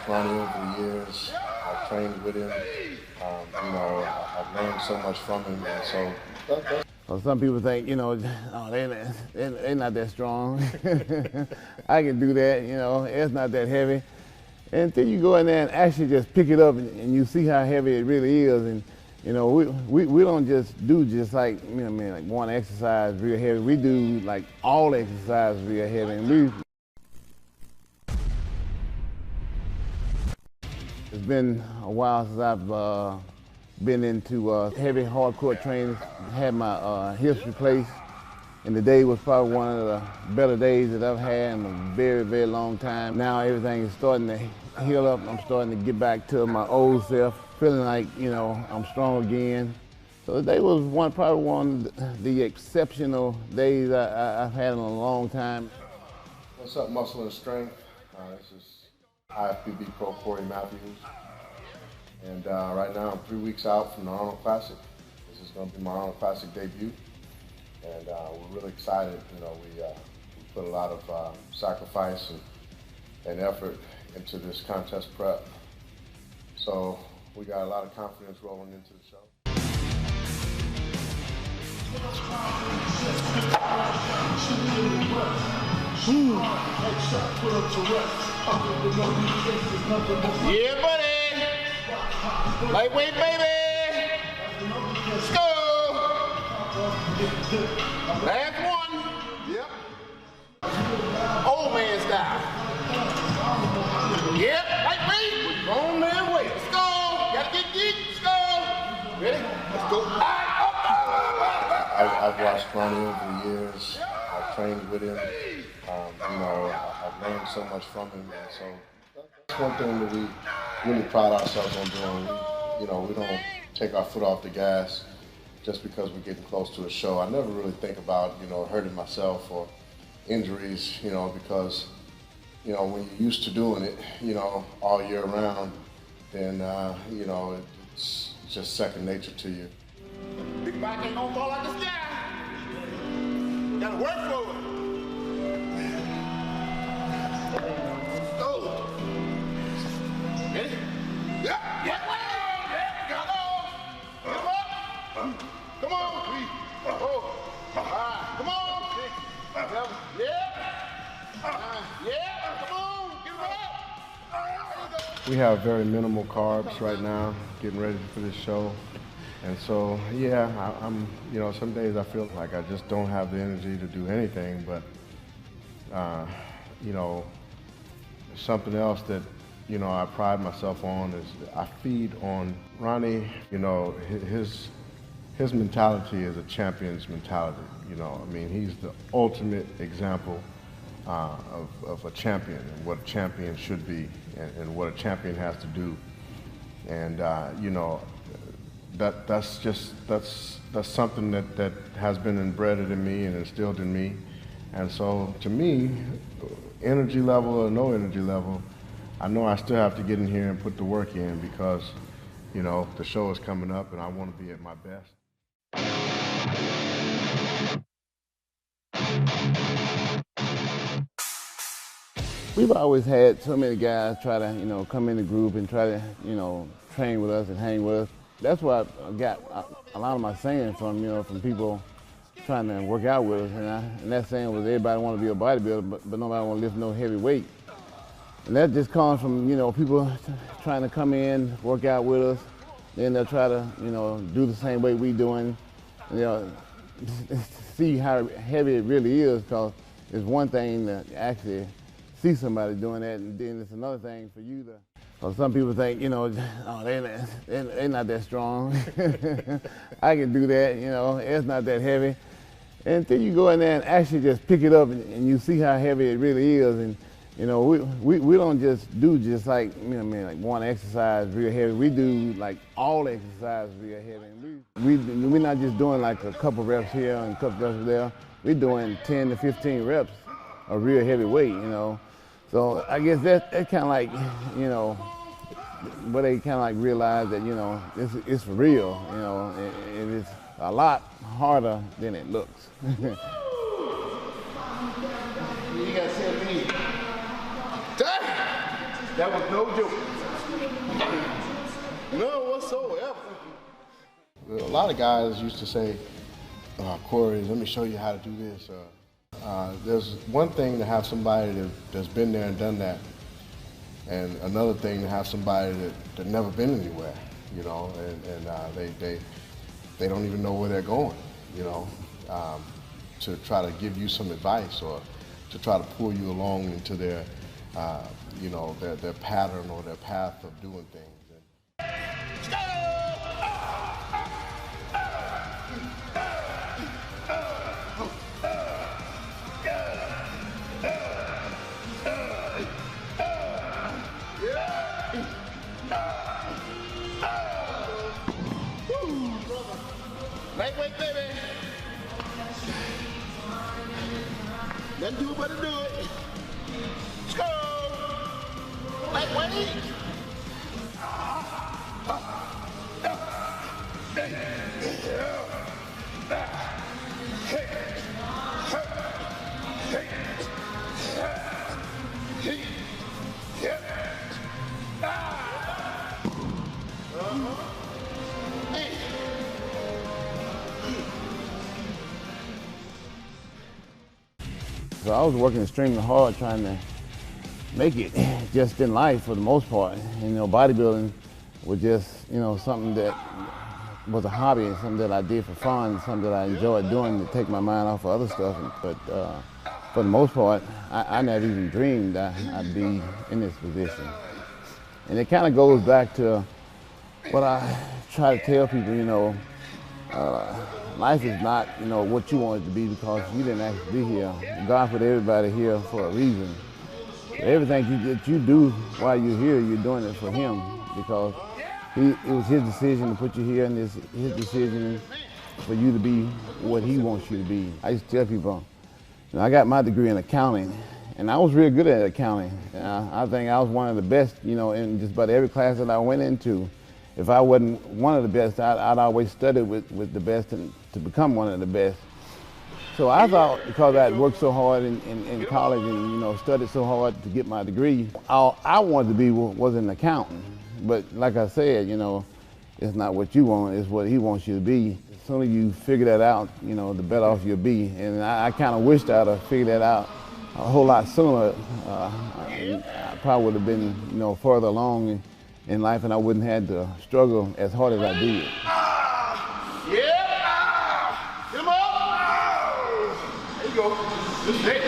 watched Ronnie over the years. I've trained with him. I've learned so much from him, and so well, some people think, oh, they're not that strong. I can do that, it's not that heavy. And until you go in there and actually just pick it up and you see how heavy it really is. And, we don't just do like, like one exercise real heavy. We do like all exercises real heavy. And it's been a while since I've been into heavy hardcore training. Had my hips replaced, and the day was probably one of the better days that I've had in a very, very long time. Now everything is starting to heal up. I'm starting to get back to my old self, feeling like, I'm strong again. So the day was probably one of the exceptional days I've had in a long time. What's up, Muscle and Strength? This is IFBB Pro Corey Matthews. And right now I'm 3 weeks out from the Arnold Classic. This is going to be my Arnold Classic debut. And we're really excited. We put a lot of sacrifice and effort into this contest prep. So we got a lot of confidence rolling into the show. Yeah, buddy! Lightweight, baby! Let's go! Last one. Yep. Old man style. Yep. Lightweight. Grown man weight. Let's go. Gotta get deep. Let's go. Ready? Let's go. I've watched Ronnie over the years. I've trained with him. I've learned so much from him, and so that's one thing that we really pride ourselves on doing. We don't take our foot off the gas just because we're getting close to a show. I never really think about, hurting myself or injuries, because, when you're used to doing it, all year round, then, it's just second nature to you. Big back ain't gonna fall like the sky. Gotta work for it. Go. Ready? Yeah. Yeah. Come on, 3, 4, 5, come on, 6, 7, yeah, come on, get it up. We have very minimal carbs right now, getting ready for this show. And so, yeah, I'm some days I feel like I just don't have the energy to do anything, but, something else that, I pride myself on is I feed on Ronnie. His mentality is a champion's mentality. He's the ultimate example of a champion and what a champion should be and what a champion has to do. And that's something that has been inbred in me and instilled in me. And so to me, energy level or no energy level, I know I still have to get in here and put the work in because, the show is coming up and I want to be at my best. We've always had so many guys try to, come in the group and try to, train with us and hang with us. That's where I got a lot of my saying from, from people trying to work out with us. And that saying was everybody want to be a bodybuilder, but nobody want to lift no heavy weight. And that just comes from, people trying to come in, work out with us. Then they'll try to, do the same way we doing. See how heavy it really is, because it's one thing to actually see somebody doing that, and then it's another thing for you to. Well, some people think, oh, they're not that strong. I can do that, it's not that heavy. And until you go in there and actually just pick it up and you see how heavy it really is. And we don't just do like, like one exercise real heavy. We do like all exercises real heavy. And we're not just doing like a couple reps here and a couple reps there. We're doing 10 to 15 reps of real heavy weight, So I guess that's kind of like, but they kind of like realize that, it's for real, and it's a lot harder than it looks. You gotta say me. That was no joke. None whatsoever. A lot of guys used to say, Corey, let me show you how to do this. There's one thing to have somebody that's been there and done that, and another thing to have somebody that never been anywhere, you know, and they don't even know where they're going, you know, to try to give you some advice or to try to pull you along into their, you know, their pattern or their path of doing things. Lightweight, baby. Nothing do but to do it. Let's go. Lightweight. So I was working extremely hard trying to make it just in life for the most part. And, you know, bodybuilding was just, you know, something that was a hobby and something that I did for fun, something that I enjoyed doing to take my mind off of other stuff. But for the most part, I never even dreamed that I'd be in this position. And it kind of goes back to what I try to tell people, you know, life is not, you know, what you want it to be because you didn't actually be here. God put everybody here for a reason. Everything that you do while you're here, you're doing it for Him because it was His decision to put you here, and it's His decision for you to be what He wants you to be. I used to tell people, you know, I got my degree in accounting, and I was real good at accounting. I think I was one of the best, you know, in just about every class that I went into. If I wasn't one of the best, I'd always study with the best and to become one of the best. So I thought because I'd worked so hard in college and, you know, studied so hard to get my degree, all I wanted to be was an accountant. But like I said, you know, it's not what you want, it's what He wants you to be. The sooner you figure that out, you know, the better off you'll be. And I kind of wished I'd have figured that out a whole lot sooner. I probably would have been, you know, further along in life, and I wouldn't have had to struggle as hard as I did. Yeah. Come on. There you go. This is it.